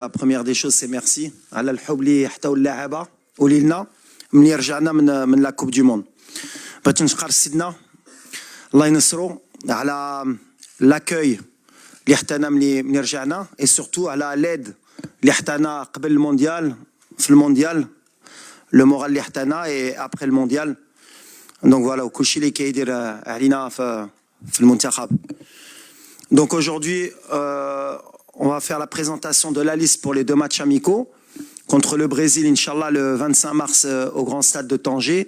La première des choses, c'est merci. على الحب اللي حتاو اللاعبة وليلنا ملي رجعنا من لا كوب دو موند. بغيت نشكر سيدنا الله ينصرو على لاكوي اللي حتانا ملي رجعنا اي سورتو على ليد اللي حتانا قبل المونديال في المونديال لو مورال اللي حتانا اي ابري المونديال. دونك فوالا وكلشي اللي كيدير علينا في المنتخب. Donc aujourd'hui, on va faire la présentation de la liste pour les deux matchs amicaux contre le Brésil, Inch'Allah, le 25 mars au Grand Stade de Tanger,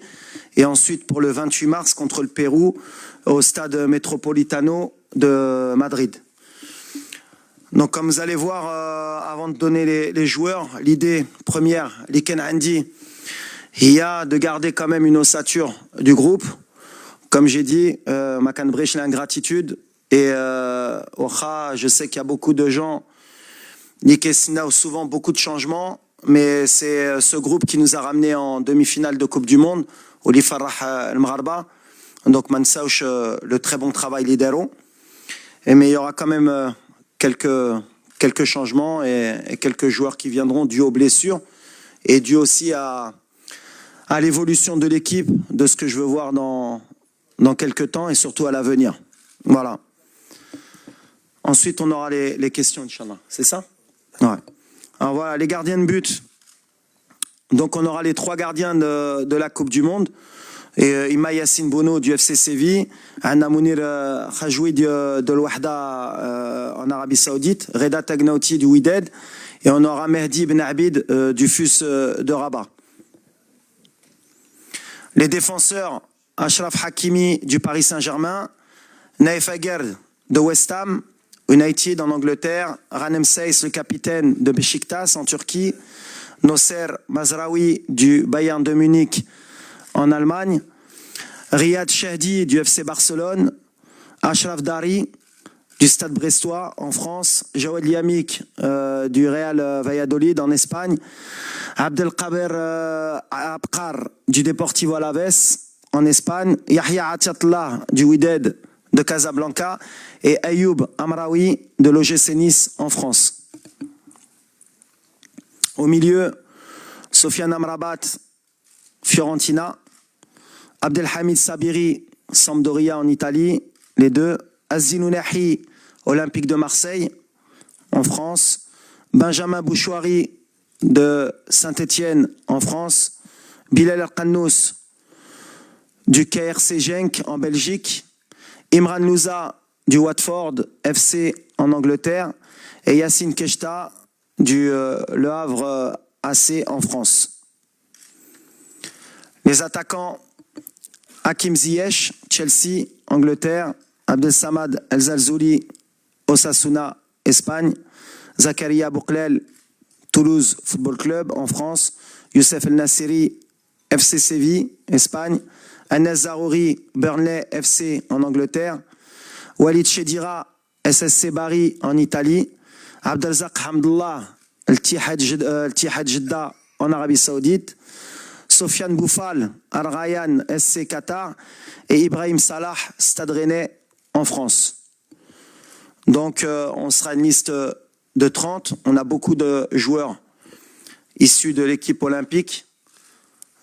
et ensuite pour le 28 mars contre le Pérou au Stade Metropolitano de Madrid. Donc comme vous allez voir, avant de donner les joueurs, l'idée première, l'Iken Andi, il y a de garder quand même une ossature du groupe. Comme j'ai dit, Makan Brech, l'ingratitude. Et je sais qu'il y a beaucoup de gens, souvent beaucoup de changements, mais c'est ce groupe qui nous a ramenés en demi-finale de Coupe du Monde, au Farah al-Mgharba. Donc Mansauch, le très bon travail lidero. Mais il y aura quand même quelques changements et quelques joueurs qui viendront dû aux blessures et dû aussi à l'évolution de l'équipe, de ce que je veux voir dans quelques temps et surtout à l'avenir. Voilà. Ensuite, on aura les questions, Inch'Allah. C'est ça? Ouais. Alors voilà, les gardiens de but. Donc, on aura les trois gardiens de la Coupe du Monde. Et Ima Yassine Bono du FC Séville, Anna Mounir Khajoui de l'Ouahda en Arabie Saoudite, Reda Tagnauti du Wydad, et on aura Mehdi Ben Abid du FUS de Rabat. Les défenseurs, Achraf Hakimi du Paris Saint-Germain, Naïf Aguerd de West Ham United en Angleterre, Ranem Seyss, le capitaine de Beşiktaş en Turquie, Nosser Mazraoui du Bayern de Munich en Allemagne, Riyad Chehdi du FC Barcelone, Achraf Dari du Stade Brestois en France, Jawed Liamik du Real Valladolid en Espagne, Abdelkader Abkar du Deportivo Alaves en Espagne, Yahya Atiatullah du Wydad de Casablanca et Ayoub Amraoui de l'OGC Nice en France. Au milieu, Sofiane Amrabat, Fiorentina, Abdelhamid Sabiri, Sampdoria en Italie, les deux, Azinounahi, Olympique de Marseille en France, Benjamin Bouchouari de Saint-Étienne en France, Bilal El-Qannous du KRC Genk en Belgique, Imran Louza du Watford FC en Angleterre et Yassine Keshta du Le Havre AC en France. Les attaquants, Hakim Ziyech, Chelsea, Angleterre, Abdel Samad El Zalzouli, Osasuna, Espagne, Zakaria Bouklel, Toulouse Football Club en France, Youssef El Nassiri, FC Séville, Espagne, Anas Zarouri, Burnley FC en Angleterre, Walid Chedira, SSC Bari en Italie, Abdelzak Hamdullah, Al-Tihad Jeddah en Arabie Saoudite, Sofiane Boufal, Al Rayyan SC Qatar et Ibrahim Salah, Stade Rennais en France. Donc on sera une liste de 30. On a beaucoup de joueurs issus de l'équipe olympique.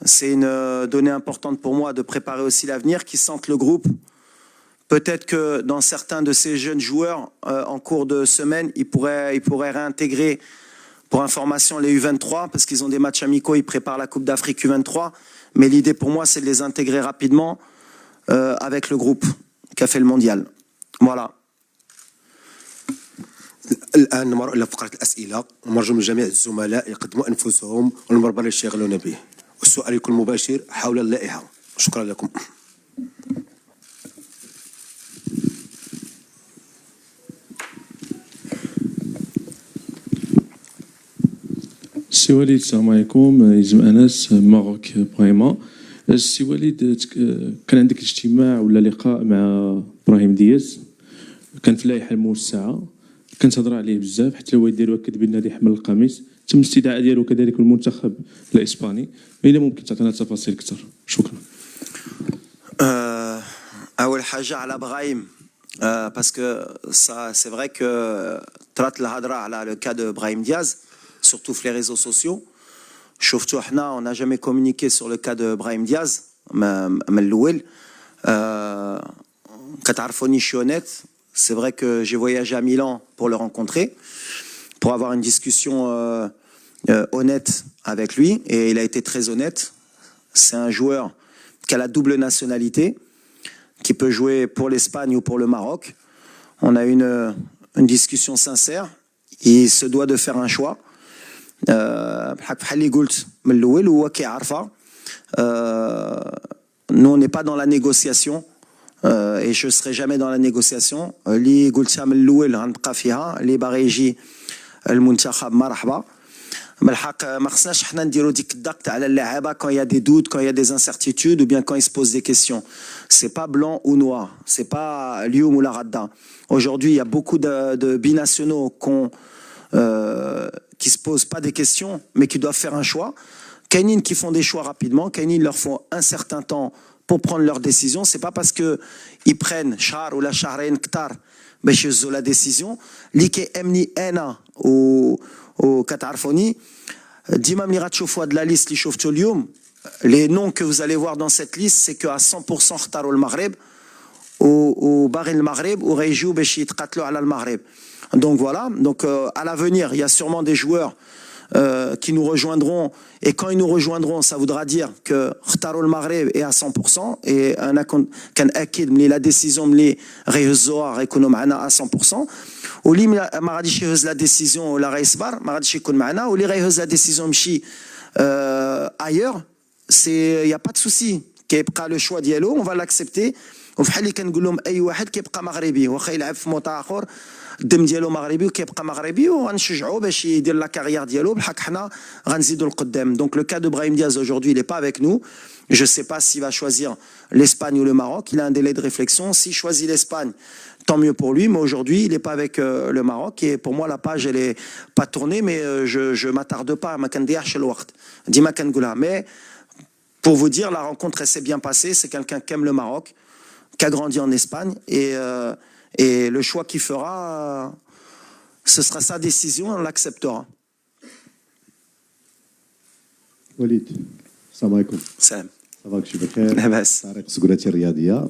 C'est une donnée importante pour moi de préparer aussi l'avenir, qui sentent le groupe. Peut-être que dans certains de ces jeunes joueurs, en cours de semaine, ils pourraient réintégrer, pour information, les U23, parce qu'ils ont des matchs amicaux, ils préparent la Coupe d'Afrique U23. Mais l'idée pour moi, c'est de les intégrer rapidement avec le groupe qui a fait le mondial. Voilà. الآن نمر إلى فقرة الأسئلة ونرجو من جميع الزملاء يقدموا أنفسهم والمربع اللي يشتغلون به والسؤال يكون مباشر حول اللائحة. شكرا لكم. السي وليد السلام عليكم. يلزم انس ماروك بريما. السي وليد كان عندك اجتماع ولا لقاء مع ابراهيم دياز، كان في اللائحه الموسعه، كان تهضر عليه بزاف، حتى الوالد ديالو اكد بان غادي يحمل القميص، تم الاستدعاء ديالو كذلك المنتخب الاسباني. الا ممكن تعطينا تفاصيل اكثر. شكرا. اول حاجه على ابراهيم parce que ça c'est vrai que طرات الهضره على le cas de Brahim Diaz. surtout les réseaux sociaux. شفتوا احنا on n'a jamais communiqué sur le cas de Brahim Diaz من الأول. كتعرفوني je suis honnête. C'est vrai que j'ai voyagé à Milan pour le rencontrer, pour avoir une discussion honnête avec lui, et il a été très honnête. C'est un joueur qui a la double nationalité, qui peut jouer pour l'Espagne ou pour le Maroc. On a une discussion sincère. Il se doit de faire un choix. Nous, on n'est pas dans la négociation. Et je ne serai jamais dans la négociation. اللي قلتها من الأول غنبقى فيها اللي باغي يجي المنتخب مرحبا. بالحق ما خصناش حنا نديرو ديك الضغط على اللاعبة quand il y a des doutes, quand il y a des incertitudes ou bien quand ils se posent des questions. C'est pas blanc ou noir, c'est pas اليوم ولا غدا. Aujourd'hui, il y a beaucoup de binationaux qui se posent pas des questions mais qui doivent faire un choix. كاينين qui font des choix rapidement, كاينين leur font un certain temps pour prendre leurs décisions. C'est pas parce que ils prennent شهر ولا شهرين كتار باش يهزوا la décision اللي كيأمني انا وكتعرفوني ديما ملي غتشوفوا هاد لا ليست اللي شفتوا اليوم les noms que vous allez voir dans cette liste c'est que à 100% اختاروا المغرب وباغيين المغرب وغيجيو باش يتقاتلوا على المغرب. Donc voilà, donc à l'avenir, il y a sûrement des joueurs qui nous rejoindront, et quand ils nous rejoindront, ça voudra dire que اختاروا المغرب est à 100% et انا كنأكد ملي la décision ملي غيهزوها غيكونوا معنا à 100%. واللي ما غاديش يهز la décision ولا غيصبر ما غاديش يكون معنا، واللي غيهز la décision مشي ailleurs, il y a pas de souci. كيبقى le choix ديالو on va l'accepter. وفحال اللي كنقول لهم اي واحد كيبقى مغربي واخا يلعب في موطا اخر الدم ديالو مغربي وكيبقى مغربي وغنشجعوه باش يدير لا كارير ديالو بحال حنا غنزيدوا القدام. Donc le cas de Brahim Diaz aujourd'hui, il est pas avec nous. Je sais pas s'il va choisir l'Espagne ou le Maroc, il a un délai de réflexion. S'il choisit l'Espagne, tant mieux pour lui, mais aujourd'hui, il est pas avec le Maroc et pour moi la page elle est pas tournée, mais je m'attarde pas ما كنديعش الوقت ديما كنقولها. Mais pour vous dire, la rencontre elle s'est bien passée, c'est quelqu'un qui aime le Maroc, qui a grandi en Espagne et le choix qu'il fera, ce sera sa décision, on l'acceptera. وليد السلام عليكم. سلام. صباحك شي بخير. لاباس. طريق سكولاتي الرياضيه.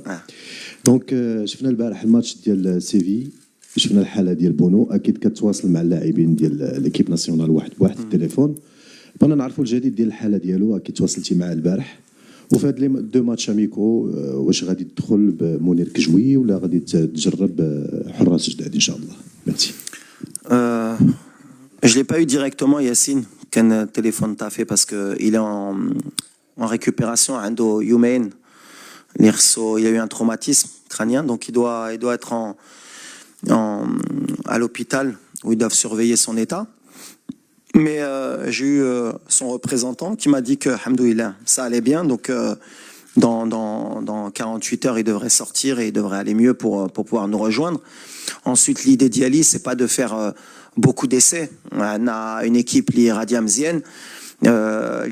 دونك شفنا البارح الماتش ديال سيفي، شفنا الحاله ديال بونو، اكيد كتواصل مع اللاعبين ديال ليكيب ناسيونال واحد بواحد التليفون. بغينا نعرفوا الجديد ديال الحاله ديالو، اكيد تواصلتي معاه البارح. وفي هاد لي دو ماتش اميكو واش غادي تدخل بمنير كجوي ولا غادي تجرب حراس جداد ان شاء الله؟ ميرسي. Je l'ai pas eu directement Yacine qu'un téléphone t'a fait parce que il est en récupération عنده يومين. Il a eu un traumatisme crânien, donc il doit être à l'hôpital où ils doivent surveiller son état. Mais j'ai eu son représentant qui m'a dit que, alhamdoulilah, ça allait bien. Donc, dans 48 heures, il devrait sortir et il devrait aller mieux pour pouvoir nous rejoindre. Ensuite, l'idée d'Yali, c'est pas de faire beaucoup d'essais. On a une équipe, l'Iradia Mzienne.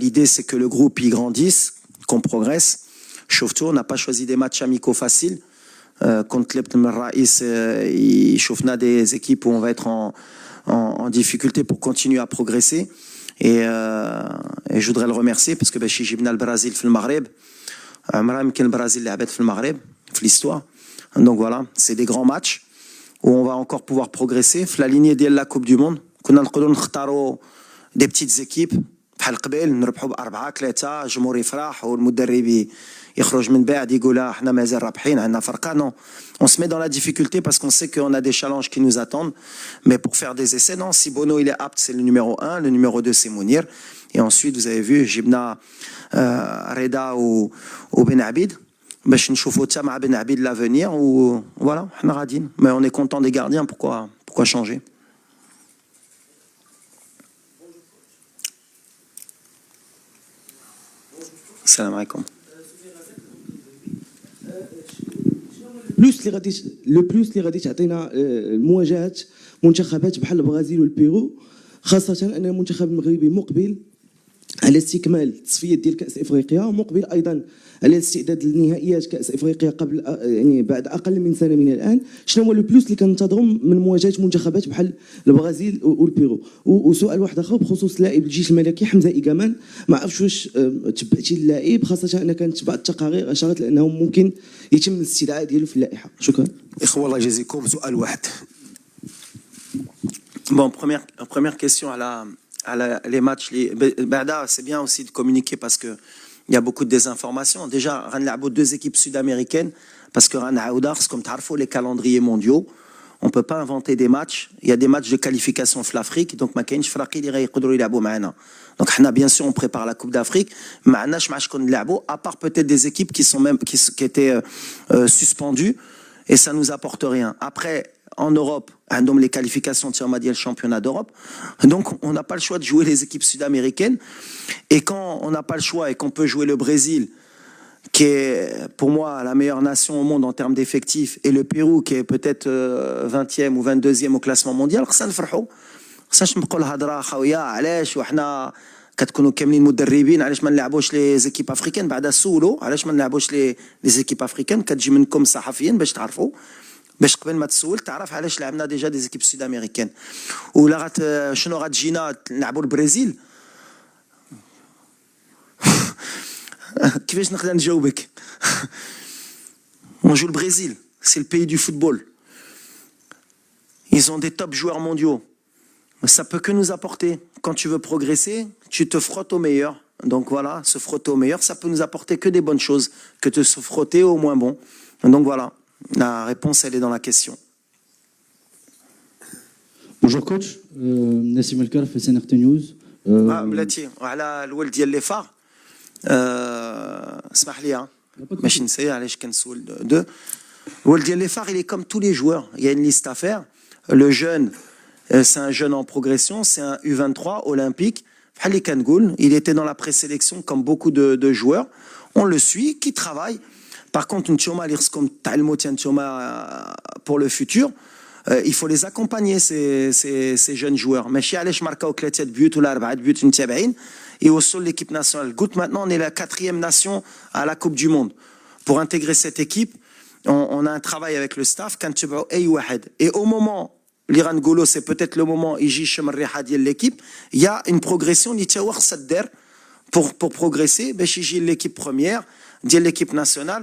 L'idée, c'est que le groupe y grandisse, qu'on progresse. Chauffe-tout, on n'a pas choisi des matchs amicaux faciles. Contre l'Ebn Raïs, il chauffe des équipes où on va être en difficulté pour continuer à progresser. Et je voudrais le remercier parce que ben, chez Jibna le Brésil fait le Maghreb. Amram qui le Brésil l'habite fait le Maghreb, fait l'histoire. Donc voilà, c'est des grands matchs où on va encore pouvoir progresser. La lignée de la Coupe du Monde, qu'on a نختاروا des petites équipes. بحال قبل نربحوا ب4-3 جمهور يفرح والمدرب يخرج من بعد يقول احنا مازال رابحين عندنا فرقه. Non, on se met dans la difficulté parce qu'on sait qu'on a des challenges qui nous attendent, mais pour faire des essais, non, si Bono il est apte, c'est le numéro 1, le numéro 2 c'est Mounir, et ensuite vous avez vu Jibna Reda ou Ben Abid باش نشوفوا حتى مع Ben Abid l'avenir ou voilà, احنا غاديين. Mais on est content des gardiens, pourquoi changer? السلام عليكم. بلوس اللي غادي تعطينا المواجهات منتخبات بحال البرازيل والبيرو، خاصة أن المنتخب المغربي مقبل على استكمال التصفيات ديال كاس افريقيا، ومقبل ايضا على الاستعداد لنهائيات كاس افريقيا قبل يعني بعد اقل من سنه من الان. شنو هو لو بلوس اللي كننتظروا من مواجهه منتخبات بحال البرازيل والبيرو؟ وسؤال واحد اخر بخصوص لاعب الجيش الملكي حمزه ايكامان، ما عرفتش واش تبعتي اللاعب، خاصه انا كانت تبعت التقارير اشارت لانه ممكن يتم الاستدعاء ديالو في اللائحه. شكرا. اخوه الله يجازيكم، سؤال واحد. Bon, première question les matchs. C'est bien aussi de communiquer parce qu'il y a beaucoup de désinformation. Déjà, on a deux équipes sud-américaines parce que comme tu sais, les calendriers mondiaux, on ne peut pas inventer des matchs. Il y a des matchs de qualification pour l'Afrique, donc donc bien sûr, on prépare la Coupe d'Afrique, mais à part peut-être des équipes qui étaient suspendues, et ça nous apporte rien. Après, en Europe, les qualifications de le championnat d'Europe. Donc, on n'a pas le choix de jouer les équipes sud-américaines. Et quand on n'a pas le choix et qu'on peut jouer le Brésil, qui est pour moi la meilleure nation au monde en termes d'effectifs, et le Pérou, qui est peut-être 20e ou 22e au classement mondial, ça نفرحوا. خصناش نبقوا الهضره خويا علاش وحنا كتكونوا كاملين مدربين علاش ما نلعبوش لي زيكيب افريكان، بعدا سولو علاش ما نلعبوش لي زيكيب افريكان، كتجي منكم صحفيين باش تعرفوا، باش قبل ما تسول تعرف علاش لعبنا ديجا دي زيكيب سود امريكان. ولا شنو غتجينا نلعبوا البرازيل؟ كيفاش نقدر نجاوبك؟ On joue le Brésil, c'est le pays du football. Ils ont des top joueurs mondiaux. Ça peut que nous apporter. Quand tu veux progresser, tu te frottes au meilleur. Donc voilà, se frotter au meilleur, ça peut nous apporter que des bonnes choses, que de se frotter au moins bon. Donc voilà, la réponse, elle est dans la question. Bonjour coach, Nassim Elkar fait CNRT News. بلاتي وعلى الولد ديال لي فار اسمح لي ماشي نسى علاش كنسول دو الولد ديال لي فار. Il est comme tous les joueurs, il y a une liste à faire. Le jeune, c'est un jeune en progression, c'est un U23 olympique. Il était dans la présélection comme beaucoup de joueurs. On le suit, qui travaille. Par contre, pour le futur, il faut les accompagner, ces jeunes joueurs. Et au sol de l'équipe nationale. Maintenant, on est la 4e nation à la Coupe du Monde. Pour intégrer cette équipe, on a un travail avec le staff. Et au moment l'Iran Golo, c'est peut-être le moment de l'équipe. Il y a une progression pour progresser. L'équipe première, l'équipe nationale,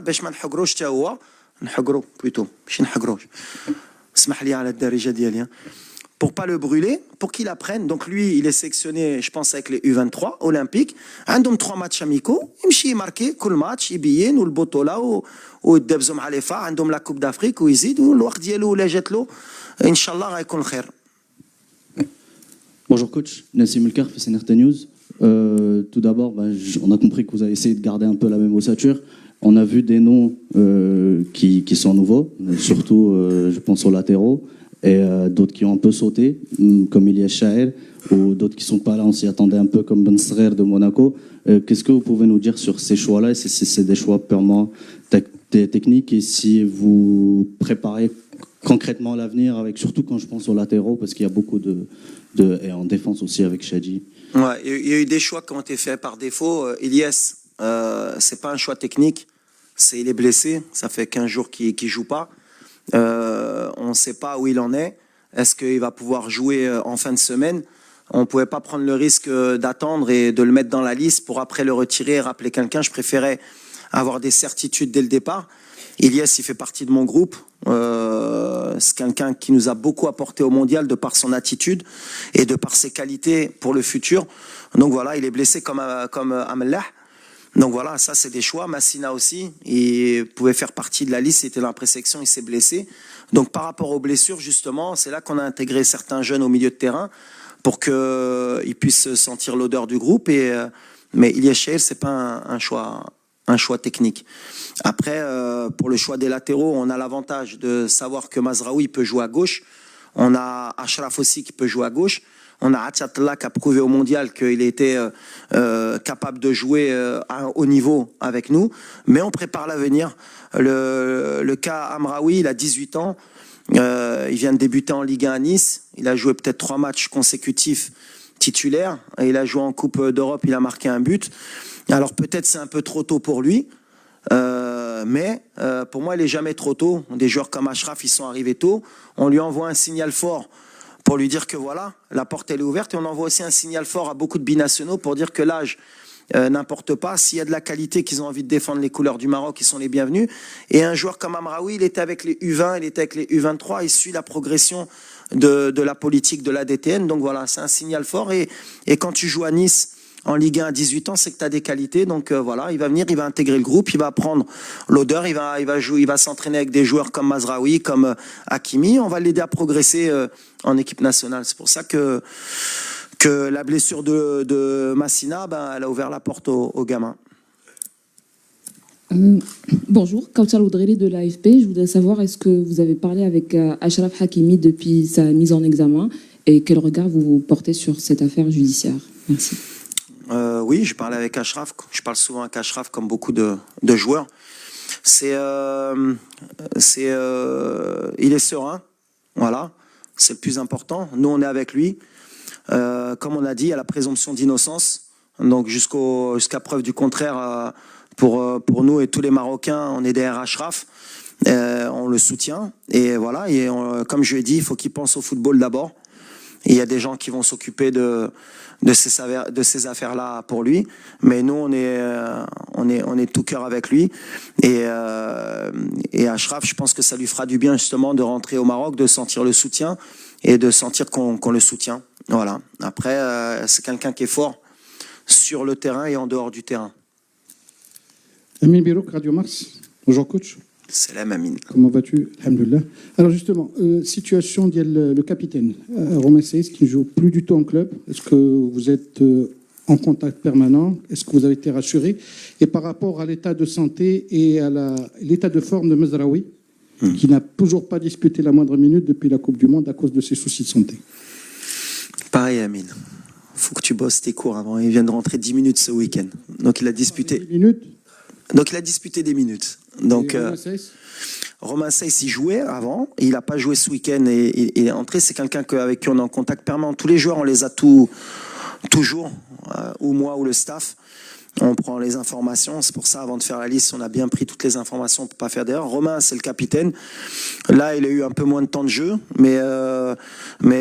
pour pas le brûler, pour qu'il apprenne. Donc lui, il est sélectionné, je pense, avec les U23 olympiques. Un homme 3 matchs amicaux, il marqué, cool match, il bille, ou le botola, ou debzom halefa, un homme la Coupe d'Afrique, ou Izid, ou l'ouar dielo, ou la jetlo. Inch'Allah, غيكون خير. Bonjour coach, Nassim Elkar fait CNRT News. Tout d'abord, on a compris que vous avez essayé de garder un peu la même ossature. On a vu des noms qui sont nouveaux, surtout je pense aux latéraux, et d'autres qui ont un peu sauté, comme Ilyes Chaher, ou d'autres qui ne sont pas là, on s'y attendait un peu, comme Ben Srer de Monaco. Qu'est-ce que vous pouvez nous dire sur ces choix-là, et si c'est des choix purement techniques, et si vous préparez concrètement l'avenir, avec surtout quand je pense aux latéraux, parce qu'il y a beaucoup et en défense aussi avec Shadji. Ouais, il y a eu des choix qui ont été faits par défaut. Ilyes, c'est pas un choix technique, il est blessé, ça fait 15 jours qu'il joue pas. On ne sait pas où il en est. Est-ce qu'il va pouvoir jouer en fin de semaine? On ne pouvait pas prendre le risque d'attendre et de le mettre dans la liste pour après le retirer et rappeler quelqu'un. Je préférais avoir des certitudes dès le départ. Ilyes, il fait partie de mon groupe. C'est quelqu'un qui nous a beaucoup apporté au mondial de par son attitude et de par ses qualités pour le futur. Donc voilà, il est blessé comme Amellah. Donc voilà, ça c'est des choix. Massina aussi, il pouvait faire partie de la liste, il était dans la présélection, il s'est blessé. Donc par rapport aux blessures, justement, c'est là qu'on a intégré certains jeunes au milieu de terrain pour qu'ils puissent sentir l'odeur du groupe. Mais Ilyes Chaher, c'est pas un choix technique. Après, pour le choix des latéraux, on a l'avantage de savoir que Mazraoui peut jouer à gauche. On a Ashraf aussi qui peut jouer à gauche. On a Atchatla qui a prouvé au mondial qu'il était capable de jouer à un haut niveau avec nous. Mais on prépare l'avenir. Le cas Amraoui, il a 18 ans. Il vient de débuter en Ligue 1 à Nice. Il a joué peut-être 3 matchs consécutifs titulaire. Il a joué en Coupe d'Europe, il a marqué un but. Alors peut-être c'est un peu trop tôt pour lui, mais pour moi il est jamais trop tôt. Des joueurs comme Achraf, ils sont arrivés tôt. On lui envoie un signal fort pour lui dire que voilà, la porte elle est ouverte. Et on envoie aussi un signal fort à beaucoup de binationaux pour dire que l'âge n'importe pas. S'il y a de la qualité, qu'ils ont envie de défendre les couleurs du Maroc, ils sont les bienvenus. Et un joueur comme Amraoui, il était avec les U20, il était avec les U23, il suit la progression de la politique de l'ADTN. Donc voilà, c'est un signal fort. Et quand tu joues à Nice en Ligue 1 à 18 ans, c'est que tu as des qualités. Donc voilà, il va venir, il va intégrer le groupe, il va apprendre l'odeur, il va jouer, il va s'entraîner avec des joueurs comme Mazraoui, comme Hakimi. On va l'aider à progresser en équipe nationale. C'est pour ça que la blessure de Massina, elle a ouvert la porte aux gamins. Bonjour, Kautar Oudreli de l'AFP. Je voudrais savoir, est-ce que vous avez parlé avec Achraf Hakimi depuis sa mise en examen et quel regard vous portez sur cette affaire judiciaire? Merci. Oui, je parle avec Achraf. Je parle souvent avec Achraf comme beaucoup de joueurs. Il est serein, voilà, c'est le plus important. Nous, on est avec lui. Comme on a dit, à la présomption d'innocence. Donc jusqu'à preuve du contraire, pour nous et tous les Marocains, on est derrière Achraf. On le soutient. Et voilà, comme je l'ai dit, il faut qu'il pense au football d'abord. Il y a des gens qui vont s'occuper de ces affaires-là pour lui. Mais nous, on est tout cœur avec lui. Et Achraf, je pense que ça lui fera du bien justement de rentrer au Maroc, de sentir le soutien et de sentir qu'on le soutient. Voilà. Après, c'est quelqu'un qui est fort sur le terrain et en dehors du terrain. Amin Birouk, Radio Mars. Bonjour coach. Salam Amin. Comment vas-tu? Alhamdoulilah. Alors justement, situation le capitaine Romain Saïs qui ne joue plus du tout en club. Est-ce que vous êtes en contact permanent? Est-ce que vous avez été rassuré? Et par rapport à l'état de santé et à l'état de forme de Mazraoui, qui n'a toujours pas disputé la moindre minute depuis la Coupe du Monde à cause de ses soucis de santé. Pareil Amin. Faut que tu bosses tes cours avant. Il vient de rentrer 10 minutes ce week-end. Donc il a disputé. 10 minutes. Donc il a disputé des minutes. Donc Romain Saïs, il jouait avant, il n'a pas joué ce week-end et il est entré. C'est quelqu'un avec qui on est en contact permanent. Tous les joueurs, on les a toujours, ou moi ou le staff. On prend les informations. C'est pour ça, avant de faire la liste, on a bien pris toutes les informations pour pas faire d'erreur. Romain, c'est le capitaine. Là, il a eu un peu moins de temps de jeu, mais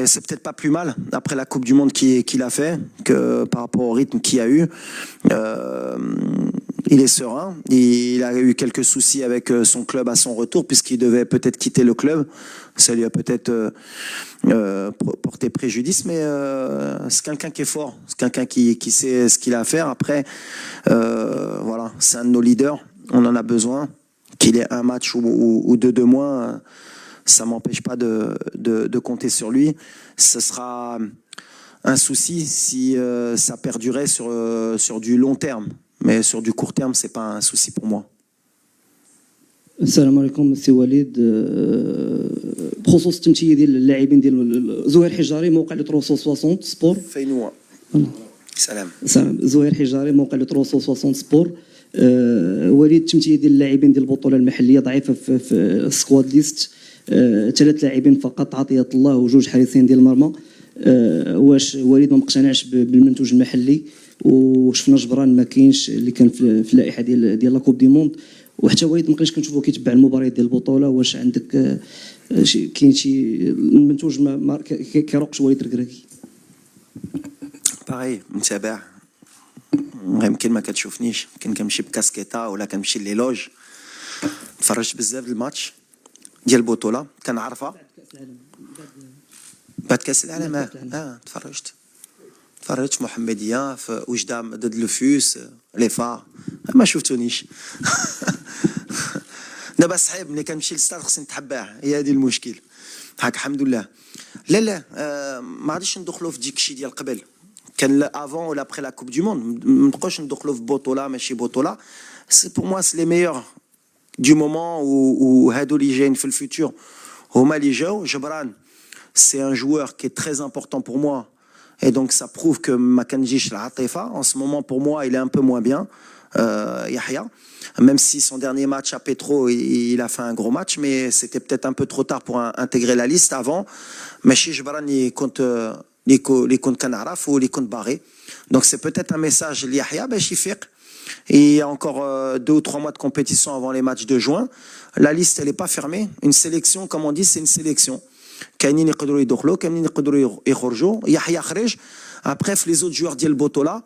c'est peut-être pas plus mal après la Coupe du Monde qu'il a fait que par rapport au rythme qu'il a eu. Il est serein. Il a eu quelques soucis avec son club à son retour, puisqu'il devait peut-être quitter le club. Ça lui a peut-être porté préjudice, mais c'est quelqu'un qui est fort. C'est quelqu'un qui sait ce qu'il a à faire. Après, voilà, c'est un de nos leaders. On en a besoin. Qu'il ait un match ou deux de moins, ça m'empêche pas de compter sur lui. Ce sera un souci si ça perdurait sur du long terme. Mais sur du court terme, c'est pas un souci pour moi. السلام عليكم سي وليد. بخصوص التمثيليه ديال اللاعبين ديال زهير حجاري موقع لو 360 سبور. فينوا سلام. زهير حجاري موقع لو 360 سبور. وليد التمثيليه ديال اللاعبين ديال البطوله المحليه ضعيفه في السكواد ليست. 3 لاعبين فقط، عطيه الله وجوج حارسين ديال المرمى. واش وليد ما مقتنعش بالمنتوج المحلي؟ وشفنا جبران ما كاينش اللي كان في اللائحه ديال لا كوب دي موند، وحتى وليد ما بقيناش كنشوفو كيتبع المباريات ديال البطوله. واش عندك كاين شي المنتوج ما كيروقش وليد ركراكي؟ باغي متابع، يمكن ما كتشوفنيش، يمكن كنمشي بكاسكيطه ولا كنمشي ليلوج. تفرجت بزاف الماتش ديال البطوله كنعرفها بعد كاس العالم. تفرجت في محمديه، في وجده ضد لوفوس لي فا، ما شفتونيش. دابا صعيب ملي كنمشي للستاد خصني نتحباه، هي هذه المشكل. هاك الحمد لله. لا ما غاديش ندخلوا في ديك الشيء ديال قبل، كان افون ولا ابري لا كوب دو موند، ما نبقاوش ندخلوا في بطوله ماشي بطوله. سي بور موا سي لي ميور دو مومون، وهادو اللي جايين في الفوتور هما اللي جاو. جبران c'est un joueur qui est très important pour moi. Et donc, ça prouve que Makanjish L'Atifa, en ce moment, pour moi, il est un peu moins bien. Yahya, même si son dernier match à Petro, il a fait un gros match, mais c'était peut-être un peu trop tard pour intégrer la liste avant. Mais chez Jebran, il compte اللي كنت كنعرف واللي كنت باغي. Donc c'est peut-être un message ليحيى باش يفيق. Il y a encore 2 ou 3 mois de compétition avant les matchs de juin. La liste, elle n'est pas fermée. Une sélection, comme on dit, c'est une sélection. كاينين يقدروا يدخلوا, كاينين يقدروا يخرجوا. يحيى خرج. Après, les autres joueurs ديال Botola,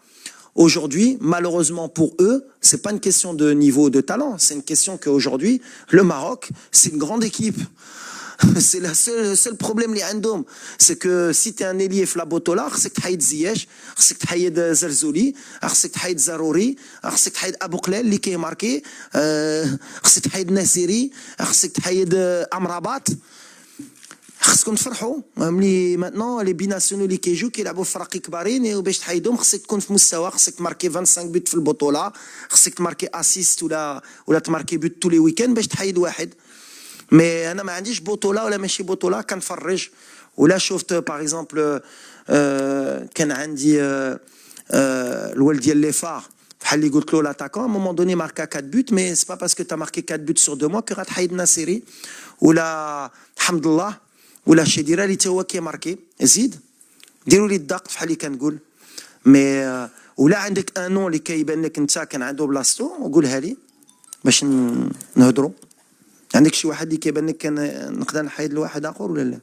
aujourd'hui, malheureusement pour eux, c'est pas une question de niveau de talent. C'est une question qu'aujourd'hui, le Maroc, c'est une grande équipe. C'est le seul problème اللي عندهم, c'est que si tu es un ailier في Botola, خصك تحيد زياش, خصك تحيد زرزولي, خصك تحيد زروري, خصك تحيد ابو قلال اللي كيماركي, خصك تحيد ناسيري, خصك تحيد امرابات. خصكم تفرحوا ملي ماتنون لي بيناسيونو اللي كيجيو كيلعبوا في فرق كبارين, وباش تحيدهم خصك تكون في مستوى, خصك تماركي 25 بوت في البطوله, خصك تماركي اسيست ولا تماركي بوت tous les week-ends باش تحيد واحد. مي انا ما عنديش بطوله ولا ماشي بطوله, كنفرج ولا شفت باغ اكزومبل كان عندي الولد ديال لي فار بحال اللي قلت له لاتاكون à un moment donné marqué 4 buts, mais c'est pas parce que tu as marqué 4 buts sur 2 mois que غتحيد ناصيري ولا حمد الله ولا شديره اللي تا هو كيماركي. زيد ديروا لي الضغط بحال اللي كنقول. مي ولا عندك ان نون اللي كيبان لك انت كان عنده بلاصتو وقولها لي باش نهضروا. عندك شي واحد اللي كيبان لك كان نقدر نحيد لواحد اخر ولا لا؟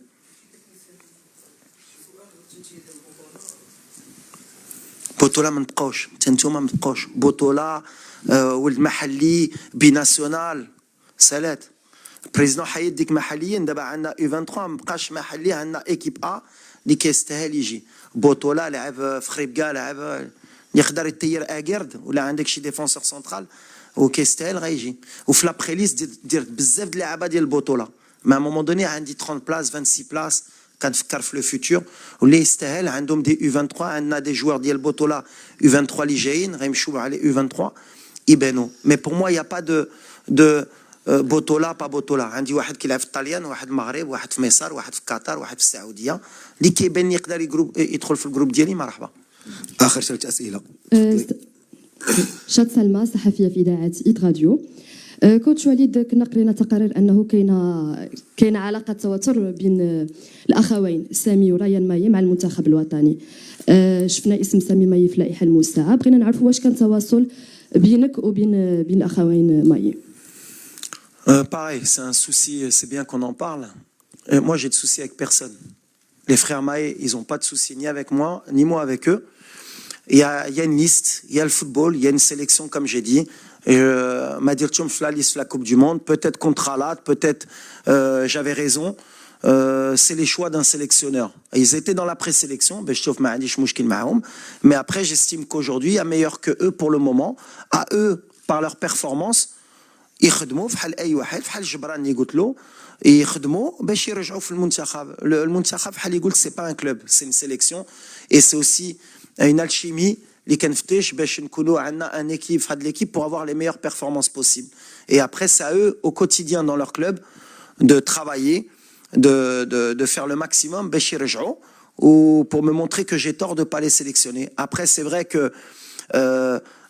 بطوله ما نبقاوش, نتوما ما تبقاوش بطوله ولد محلي بيناسيونال سالات. البريزيدون حيد ديك محليين, دابا عندنا U23 ما بقاش محلي, عندنا ايكيب ا اللي كيستاهل يجي بطوله. لعب في خريبكا, لعب يقدر يطير اكيرد, ولا عندك شي ديفونسور سنترال وكيستاهل غيجي. وفي لابريليس دير بزاف د اللعابه ديال البطوله. مع مومون دوني عندي 30 بلاص 26 بلاص, كنفكر في لو فيتور واللي يستاهل. عندهم دي U23, عندنا دي جوار ديال البطوله U23 اللي جايين غيمشيو على U23 يبانوا. مي بور موا يا با دو بطوله با بطوله. عندي واحد كيلعب في الطاليان, واحد المغرب, واحد في مصر, واحد في قطر, واحد في السعوديه, اللي كيبان يقدر يدخل في الجروب ديالي. مرحبا. اخر 3 اسئله. شاد سلمى, صحفيه في اذاعه ايت راديو. كوتش وليد, كنا قرينا تقارير انه كاينه علاقه توتر بين الاخوين سامي وريان ماي مع المنتخب الوطني. شفنا اسم سامي ماي في اللائحه الموسعه, بغينا نعرفوا واش كان تواصل بينك وبين الاخوين ماي. Pareil, c'est un souci, c'est bien qu'on en parle. Moi, j'ai de soucis avec personne. Les frères Maé, ils n'ont pas de soucis ni avec moi, ni moi avec eux. Il y a une liste, il y a le football, il y a une sélection, comme j'ai dit. Madirtchoum fait la liste de la Coupe du Monde, peut-être contre Alat, peut-être j'avais raison. C'est les choix d'un sélectionneur. Ils étaient dans la présélection, mais après, j'estime qu'aujourd'hui, il y a meilleur que eux pour le moment. À eux, par leur performance, يخدموا بحال اي واحد, بحال جبران اللي قلت له, يخدموا باش يرجعوا في المنتخب. المنتخب بحال اللي قلت سي با ان كلوب, سي une sélection et c'est aussi une alchimie اللي كنفتش باش نكونوا عندنا ان équipe في هاد l'équipe pour avoir les meilleures performances possibles. Et après c'est à eux au quotidien dans leur club de travailler, de faire le maximum باش يرجعوا, ou pour me montrer que j'ai tort de pas les sélectionner. Après c'est vrai que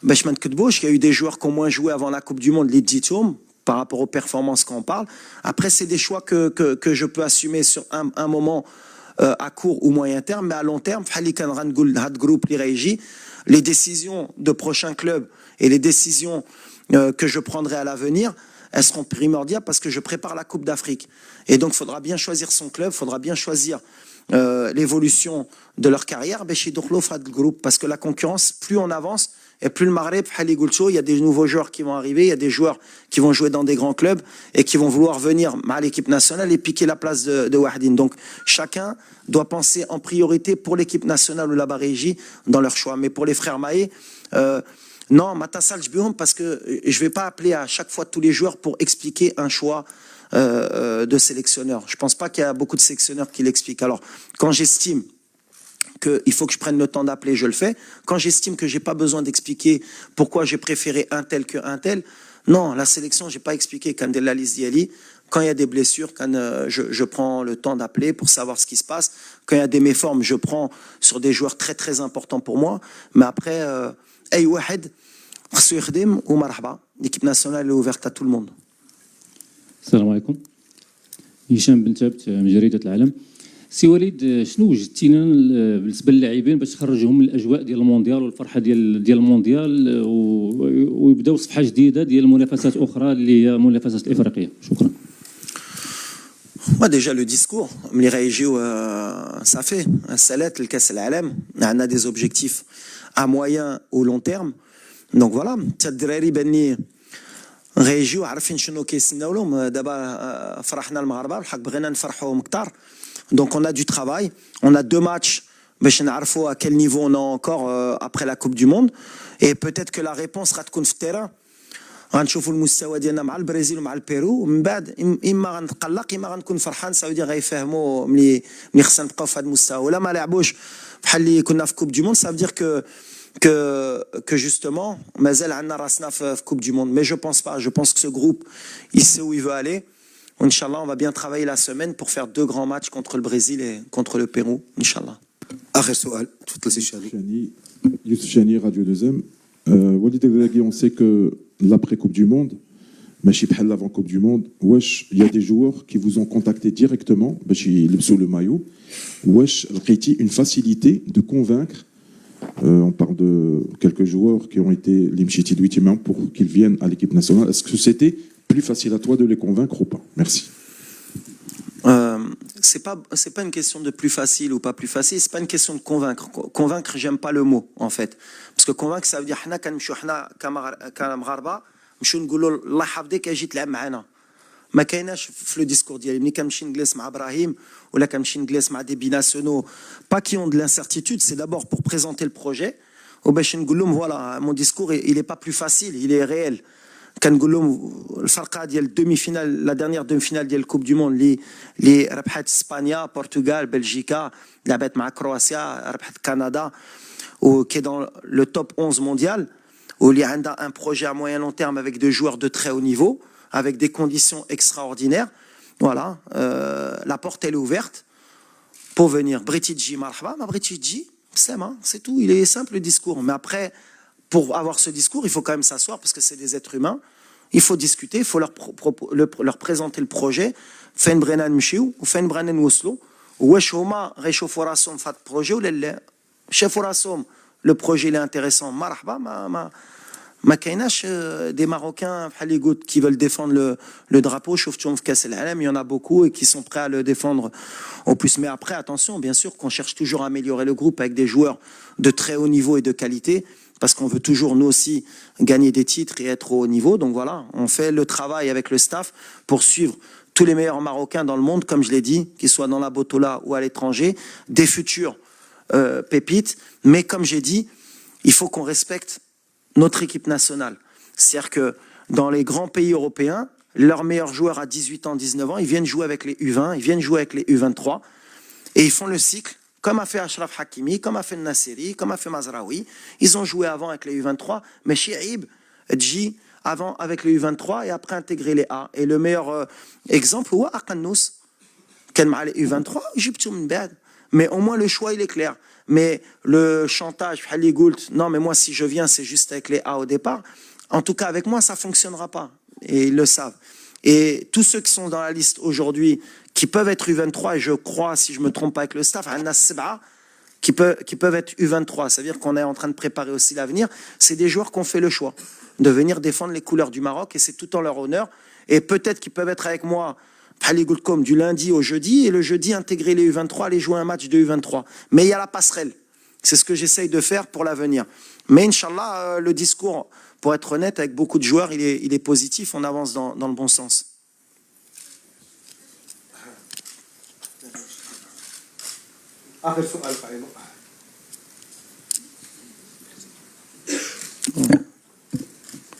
باش ما نكذبوش, il y a eu des joueurs qui ont moins joué avant la Coupe du Monde, les Ditoum, par rapport aux performances qu'on parle. Après, c'est des choix que je peux assumer sur un moment à court ou moyen terme, mais à long terme, les décisions de prochains clubs et les décisions que je prendrai à l'avenir, elles seront primordiales parce que je prépare la Coupe d'Afrique. Et donc, il faudra bien choisir son club, il faudra bien choisir l'évolution de leur carrière, parce que la concurrence, plus on avance, et plus le Maghreb, il y a des nouveaux joueurs qui vont arriver, il y a des joueurs qui vont jouer dans des grands clubs et qui vont vouloir venir à l'équipe nationale et piquer la place de Wahidine. Donc chacun doit penser en priorité pour l'équipe nationale ou la Barégie dans leur choix. Mais pour les frères Maé, non, Matassal Jbioum, parce que je ne vais pas appeler à chaque fois tous les joueurs pour expliquer un choix de sélectionneur. Je ne pense pas qu'il y a beaucoup de sélectionneurs qui l'expliquent. Alors, quand j'estime qu'il faut que je prenne le temps d'appeler, je le fais. Quand j'estime que je n'ai pas besoin d'expliquer pourquoi j'ai préféré un tel qu'un tel, non, la sélection, je n'ai pas expliqué. Quand il y a des blessures, quand je prends le temps d'appeler pour savoir ce qui se passe. Quand il y a des méformes, je prends sur des joueurs très très importants pour moi. Mais après, l'équipe nationale est ouverte à tout le monde. السلام عليكم. هشام بن ثابت من جريدة العالم. سي وليد شنو وجدتي لنا بالنسبه للاعبين باش تخرجهم من الاجواء ديال المونديال والفرحه ديال المونديال ويبداو صفحه جديده ديال منافسات اخرى اللي هي منافسات الافريقيه؟ شكرا. Moi déjà le discours, ملي غيجيو صافي السالات لكاس العالم عندنا des objectifs à moyen ou long terme. Donc voilà, حتى الدراري باني غيجيو عارفين شنو كيستناو لهم. دابا فرحنا المغاربه والحق بغينا نفرحوهم كثار. Donc on a du travail, on a 2 matchs باش نعرفوا à quel niveau on est encore après la Coupe du Monde et peut-être que la réponse غتكون في التيران. غنشوفوا المستوى ديالنا مع البرازيل ومع البيرو ومن بعد اما غنتقلق اما غنكون فرحان. سعودي غيفهموا ملي خصنا نبقاو في هذا المستوى. ولا ما لعبوش بحال اللي كنا في كوب دي موند ça veut dire que justement مازال عندنا راسنا في كوب دي موند. Mais je pense pas, je pense que ce groupe il sait où il veut aller. Inch'Allah, on va bien travailler la semaine pour faire 2 grands matchs contre le Brésil et contre le Pérou, Inch'Allah. اخر سؤال تفضل سي شاني. Youssef Chani, Radio 2M. Walid Elraghi, on sait que l'après-Coupe du Monde, ماشي بحال l'avant-Coupe du Monde, واش il y a des joueurs qui vous ont contacté directement باش يلبسوا le maillot, واش لقيتي une facilité de convaincre, on parle de quelques joueurs qui ont été les mchiti de 8e pour qu'ils viennent à l'équipe nationale, est-ce que c'était plus facile à toi de les convaincre ou pas? Merci. C'est pas une question de plus facile ou pas plus facile, c'est pas une question de convaincre. Convaincre, j'aime pas le mot en fait, parce que convaincre ça veut dire حنا كنمشيو حنا كمغاربه نمشيو نقولوا الله يحفظك اجي تلعب معنا. ما كايناش في لو ديسكور ديالي ملي كنمشي نجلس مع ابراهيم ولا كنمشي نجلس مع دي بيناسيونو pas qui ont de l'incertitude, c'est d'abord pour présenter le projet وباش نقول لهم voilà mon discours il est pas plus facile, il est réel. كنقول لهم الفرقه ديال الدومي فينال لا ديرنيير دومي فينال ديال الكوب دو موند اللي ربحت اسبانيا بورتوغال بلجيكا لعبت مع كرواتيا ربحت كندا وكي دون لو توب 11 مونديال واللي عندها ان بروجي à moyen long terme avec 2 joueurs de très haut niveau avec des conditions extraordinaires. Voilà, la porte elle est ouverte pour venir. Bretidji marhaba, ma Bretidji, c'est tout, il est simple le discours. Mais après, pour avoir ce discours, il faut quand même s'asseoir parce que c'est des êtres humains. Il faut discuter, il faut leur présenter le projet. Fin Brennan Mchiou ou Fin Brennan Woslo. Wesh homa réchauffer rasom fat projet ou le chef rasom le projet il est intéressant. Marhaba ما كايناش des Marocains qui veulent défendre le drapeau. شفتهم في كاس العالم, il y en a beaucoup et qui sont prêts à le défendre au plus. Mais après attention, bien sûr qu'on cherche toujours à améliorer le groupe avec des joueurs de très haut niveau et de qualité parce qu'on veut toujours nous aussi gagner des titres et être au haut niveau. Donc voilà, on fait le travail avec le staff pour suivre tous les meilleurs Marocains dans le monde, comme je l'ai dit, qu'ils soient dans la Botola ou à l'étranger, des futurs pépites. Mais comme j'ai dit, il faut qu'on respecte notre équipe nationale. C'est-à-dire que dans les grands pays européens, leurs meilleurs joueurs à 18 ans, 19 ans, ils viennent jouer avec les U20, ils viennent jouer avec les U23 et ils font le cycle comme a fait Achraf Hakimi, comme a fait Nasseri, comme a fait Mazraoui. Ils ont joué avant avec les U23, mais Chiaib, Dji, avant avec les U23 et après intégrer les A. Et le meilleur exemple, c'est Aqannous, qui a les U23, Egypte min ba'd. Mais au moins le choix il est clair. Mais le chantage, non mais moi si je viens c'est juste avec les A au départ. En tout cas avec moi ça fonctionnera pas et ils le savent. Et tous ceux qui sont dans la liste aujourd'hui qui peuvent être U23 et je crois si je me trompe pas avec le staff, qui peuvent être U23, ça veut dire qu'on est en train de préparer aussi l'avenir. C'est des joueurs qui ont fait le choix de venir défendre les couleurs du Maroc et c'est tout en leur honneur. Et peut-être qu'ils peuvent être avec moi du lundi au jeudi et le jeudi intégrer les U23, aller jouer un match de U23. Mais il y a la passerelle. C'est ce que j'essaye de faire pour l'avenir. Mais Inch'Allah, le discours, pour être honnête, avec beaucoup de joueurs, il est positif, on avance dans le bon sens.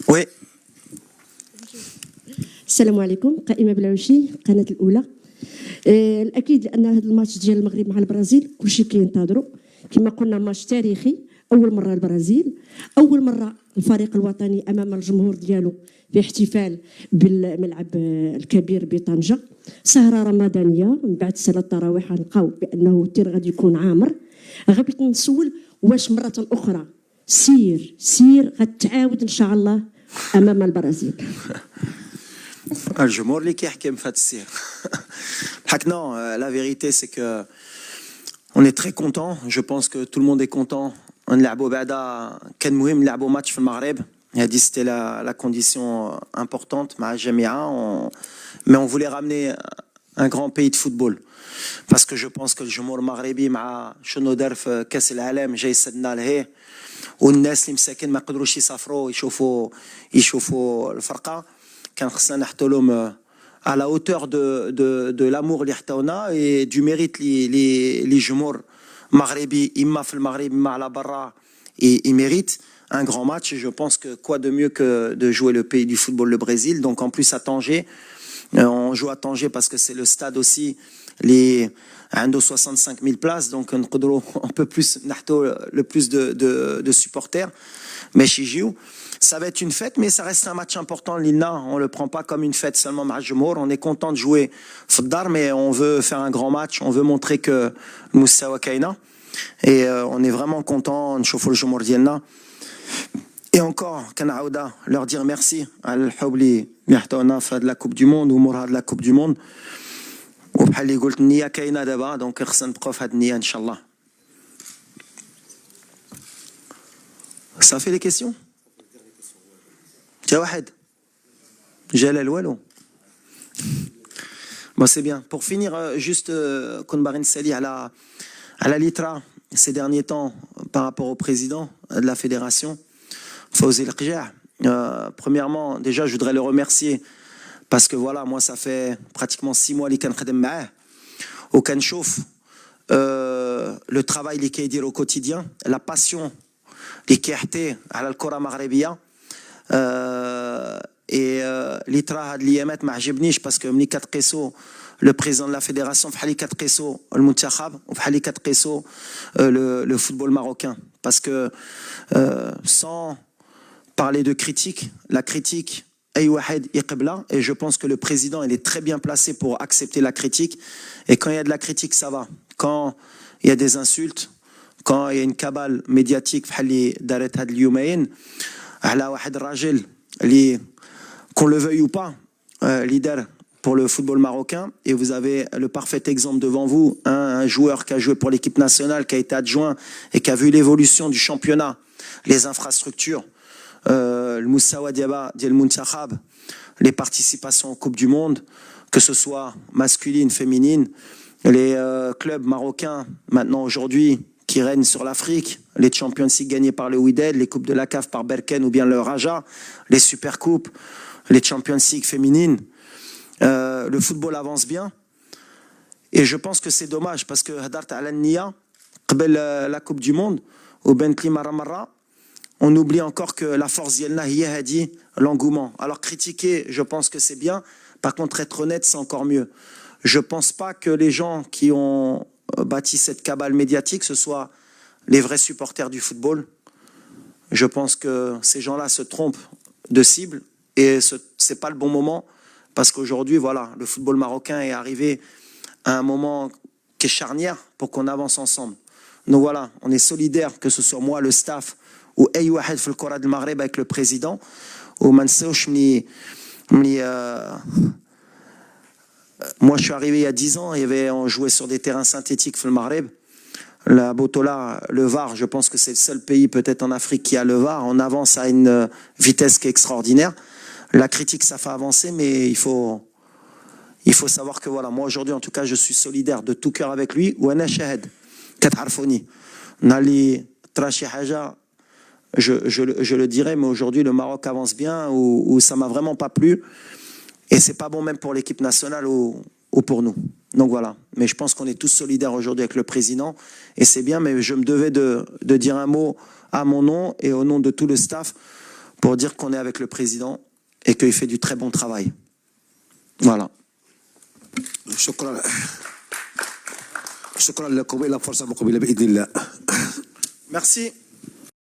Oui. السلام عليكم. قائمه بلعوشي قناه الاولى. الاكيد لان هذا الماتش ديال المغرب مع البرازيل كلشي كينتظروا كما قلنا ماتش تاريخي. اول مره البرازيل، اول مره الفريق الوطني امام الجمهور ديالو في احتفال بالملعب الكبير بطنجه. سهره رمضانيه من بعد صلاه التراويح غنلقاو بانه التير غادي يكون عامر. غبيت نسول واش مره اخرى سير غتعاود ان شاء الله امام البرازيل. الجمهور اللي كيحكم في هذا السير. Non, la vérité c'est que on est très content. Je pense que tout le monde est content. On لعبوا بعدا كان مهم نلعبوا match في المغرب. C'était la condition importante مع الجميع. Mais on voulait ramener un grand pays de football. Parce que je pense que الجمهور المغربي مع شنو دار في كأس العالم جاي يسدنا لهيه. والناس اللي مساكن ما قدروش يسافروا يشوفوا الفرقة. كان خصنا نحطوا لهم à la hauteur de l'amour اللي حطونا et du mérite les جمهور مغربي إما في المغرب إما على برا ils méritent un grand match. Et je pense que quoi de mieux que de jouer le pays du football, le Brésil. Donc en plus à Tanger, on joue à Tanger parce que c'est le stade aussi, les 65 000 places, donc on peut plus le plus de supporters. Mais chez Gio, ça va être une fête, mais ça reste un match important. L'Ilna, on le prend pas comme une fête seulement Mahjomour. On est content de jouer Foddar, mais on veut faire un grand match. On veut montrer que Moussawa Kaina. Et on est vraiment content de chauffer le Jumour Dielna. Et encore, Kanaouda, leur dire merci à l'Houbli, Mihtona, fait de la Coupe du Monde, ou Mourad de la Coupe du Monde. Ou Bhali Goult Nia Kaina d'abord, donc Irsan Prof Had Nia, Inch'Allah. Ça fait les questions? Tiens, Wahed. Jalal Walou. Bon, c'est bien. Pour finir, juste, Konbarin Sali à la Litra, ces derniers temps, par rapport au président de la fédération, Fawzi El-Qja. Premièrement, déjà, je voudrais le remercier parce que voilà, moi, ça fait pratiquement 6 mois qu'il est au Kanchouf. Le travail qu'il dit au quotidien, la passion qu'il a à l'Al-Kora Maghrebia. Et l'itra had liyamat ma ajibnish parce que mni katqiso le président de la fédération fhali katqiso le muntakhab ou fhali katqiso le football marocain parce que sans parler de critique, la critique ay wahed yqbla, et je pense que le président il est très bien placé pour accepter la critique. Et quand il y a de la critique, ça va. Quand il y a des insultes, quand il y a une cabale médiatique fhali daret had lyoumayn ala wahed rajel li qu'on le veuille ou pas, leader pour le football marocain. Et vous avez le parfait exemple devant vous, un joueur qui a joué pour l'équipe nationale, qui a été adjoint et qui a vu l'évolution du championnat, les infrastructures, le Moussawa Diaba, Diel Muntakhab, les participations en Coupe du Monde, que ce soit masculine, féminine, les clubs marocains maintenant aujourd'hui qui règnent sur l'Afrique, les Champions League gagnés par le Wydad, les Coupes de la CAF par Berken ou bien le Raja, les Supercoupes, les Champions League féminines. Le football avance bien. Et je pense que c'est dommage parce que Hadart Al-Nia, la Coupe du Monde, au Bentley Maramara, on oublie encore que la force d'Yelna a dit l'engouement. Alors critiquer, je pense que c'est bien. Par contre, être honnête, c'est encore mieux. Je ne pense pas que les gens qui ont bâti cette cabale médiatique, ce soient les vrais supporters du football. Je pense que ces gens-là se trompent de cible et ce n'est pas le bon moment parce qu'aujourd'hui, voilà, le football marocain est arrivé à un moment qui est charnière pour qu'on avance ensemble. Donc voilà, on est solidaires, que ce soit moi, le staff ou Aïe Wahed Fil Kora del Maghreb avec le président. Ou Mansouch, moi, je suis arrivé il y a 10 ans, on jouait sur des terrains synthétiques dans le Maghreb. La Botola, le Var, je pense que c'est le seul pays peut-être en Afrique qui a le Var. On avance à une vitesse qui est extraordinaire. La critique, ça fait avancer, mais il faut savoir que voilà, moi aujourd'hui, en tout cas, je suis solidaire de tout cœur avec lui. Ou Ana Shahed, Katarfoni. Nali Trashi Haja, je le dirais, mais aujourd'hui, le Maroc avance bien, ou ça m'a vraiment pas plu. Et c'est pas bon même pour l'équipe nationale ou pour nous. Donc voilà. Mais je pense qu'on est tous solidaires aujourd'hui avec le président. Et c'est bien, mais je me devais de dire un mot à mon nom et au nom de tout le staff pour dire qu'on est avec le président et qu'il fait du très bon travail. Voilà. شكرا لكم. إلى فرصة مقبلة بإذن الله. Merci.